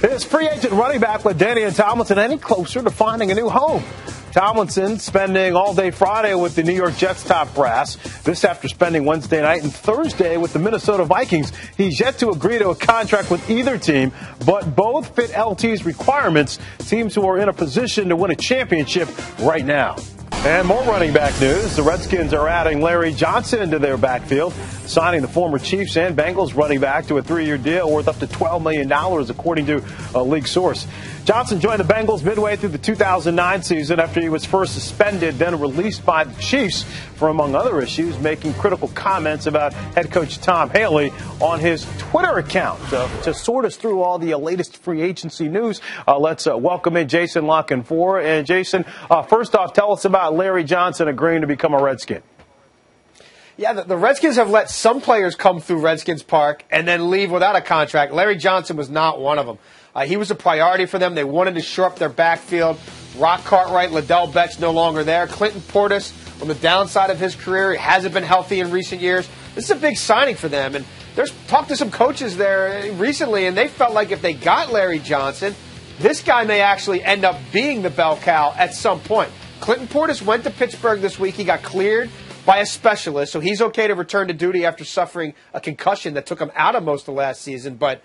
Is free agent running back LeDainian Tomlinson any closer to finding a new home? Tomlinson spending all day Friday with the New York Jets top brass. This after spending Wednesday night and Thursday with the Minnesota Vikings. He's yet to agree to a contract with either team, but both fit LT's requirements. Teams who are in a position to win a championship right now. And more running back news. The Redskins are adding Larry Johnson into their backfield, signing the former Chiefs and Bengals running back to a 3-year deal worth up to $12 million, according to a league source. Johnson joined the Bengals midway through the 2009 season after he was first suspended, then released by the Chiefs for, among other issues, making critical comments about head coach Tom Haley on his Twitter account. To sort us through all the latest free agency news, let's welcome in Jason Lockenfor. And Jason, first off, tell us about Larry Johnson agreeing to become a Redskin. Yeah, the Redskins have let some players come through Redskins Park and then leave without a contract. Larry Johnson was not one of them. He was a priority for them. They wanted to shore up their backfield. Rock Cartwright, Liddell Beck's no longer there. Clinton Portis, on the downside of his career, he hasn't been healthy in recent years. This is a big signing for them. And there's talked to some coaches there recently, and they felt like if they got Larry Johnson, this guy may actually end up being the bell cow at some point. Clinton Portis went to Pittsburgh this week. He got cleared by a specialist, so he's okay to return to duty after suffering a concussion that took him out of most of last season. But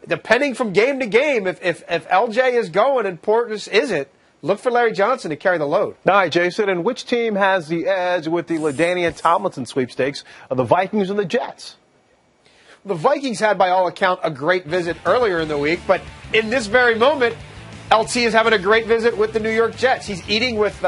depending from game to game, if LJ is going and Portis isn't, look for Larry Johnson to carry the load. All right, Jason, and which team has the edge with the LeDainian Tomlinson sweepstakes? The Vikings or the Jets? The Vikings had, by all account, a great visit earlier in the week, but in this very moment, LT is having a great visit with the New York Jets. He's eating with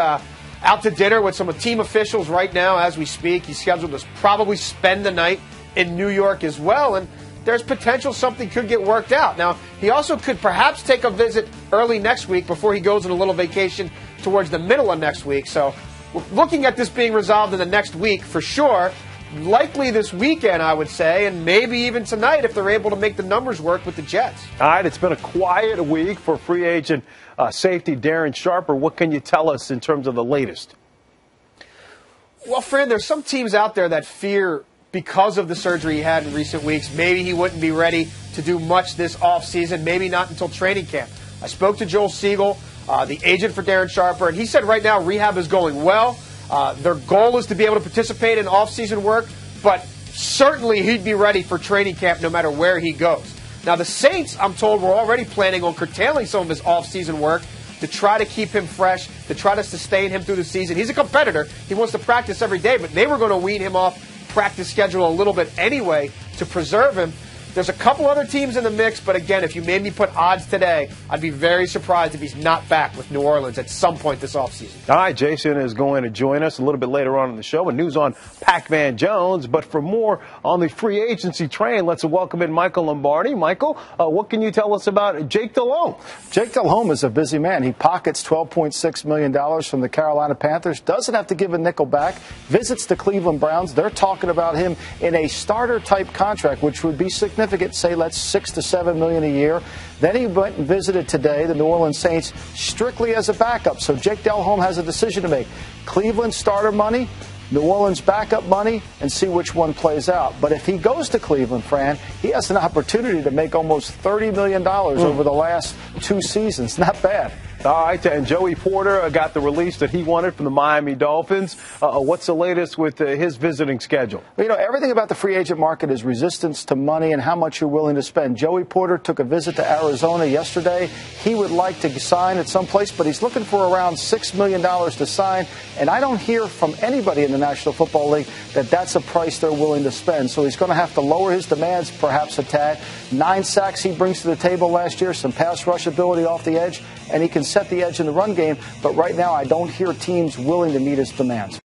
out to dinner with some team officials right now as we speak. He's scheduled to probably spend the night in New York as well, and there's potential something could get worked out. Now, he also could perhaps take a visit early next week before he goes on a little vacation towards the middle of next week. So we're looking at this being resolved in the next week for sure. Likely this weekend, I would say, and maybe even tonight if they're able to make the numbers work with the Jets. All right, it's been a quiet week for free agent safety Darren Sharper. What can you tell us in terms of the latest? Well, Fran, there's some teams out there that fear because of the surgery he had in recent weeks, maybe he wouldn't be ready to do much this offseason, maybe not until training camp. I spoke to Joel Siegel, the agent for Darren Sharper, and he said right now rehab is going well. Their goal is to be able to participate in off-season work, but certainly he'd be ready for training camp no matter where he goes. Now, the Saints, I'm told, were already planning on curtailing some of his off-season work to try to keep him fresh, to try to sustain him through the season. He's a competitor. He wants to practice every day, but they were going to wean him off practice schedule a little bit anyway to preserve him. There's a couple other teams in the mix, but again, if you made me put odds today, I'd be very surprised if he's not back with New Orleans at some point this offseason. All right, Jason is going to join us a little bit later on in the show with news on Pac-Man Jones. But for more on the free agency train, let's welcome in Michael Lombardi. Michael, what can you tell us about Jake Delhomme? Jake Delhomme is a busy man. He pockets $12.6 million from the Carolina Panthers, doesn't have to give a nickel back, visits the Cleveland Browns. They're talking about him in a starter-type contract, which would be significant. Say that's $6 to $7 million a year. Then he went and visited today the New Orleans Saints strictly as a backup. So Jake Delhomme has a decision to make. Cleveland starter money, New Orleans backup money, and see which one plays out. But if he goes to Cleveland, Fran, he has an opportunity to make almost $30 million over the last 2 seasons. Not bad. All right, and Joey Porter got the release that he wanted from the Miami Dolphins. What's the latest with his visiting schedule? Well, you know, everything about the free agent market is resistance to money and how much you're willing to spend. Joey Porter took a visit to Arizona yesterday. He would like to sign at some place, but he's looking for around $6 million to sign. And I don't hear from anybody in the National Football League that that's a price they're willing to spend. So he's going to have to lower his demands perhaps a tad. 9 sacks he brings to the table last year, some pass rush ability off the edge, and he can set the edge in the run game. But right now I don't hear teams willing to meet his demands.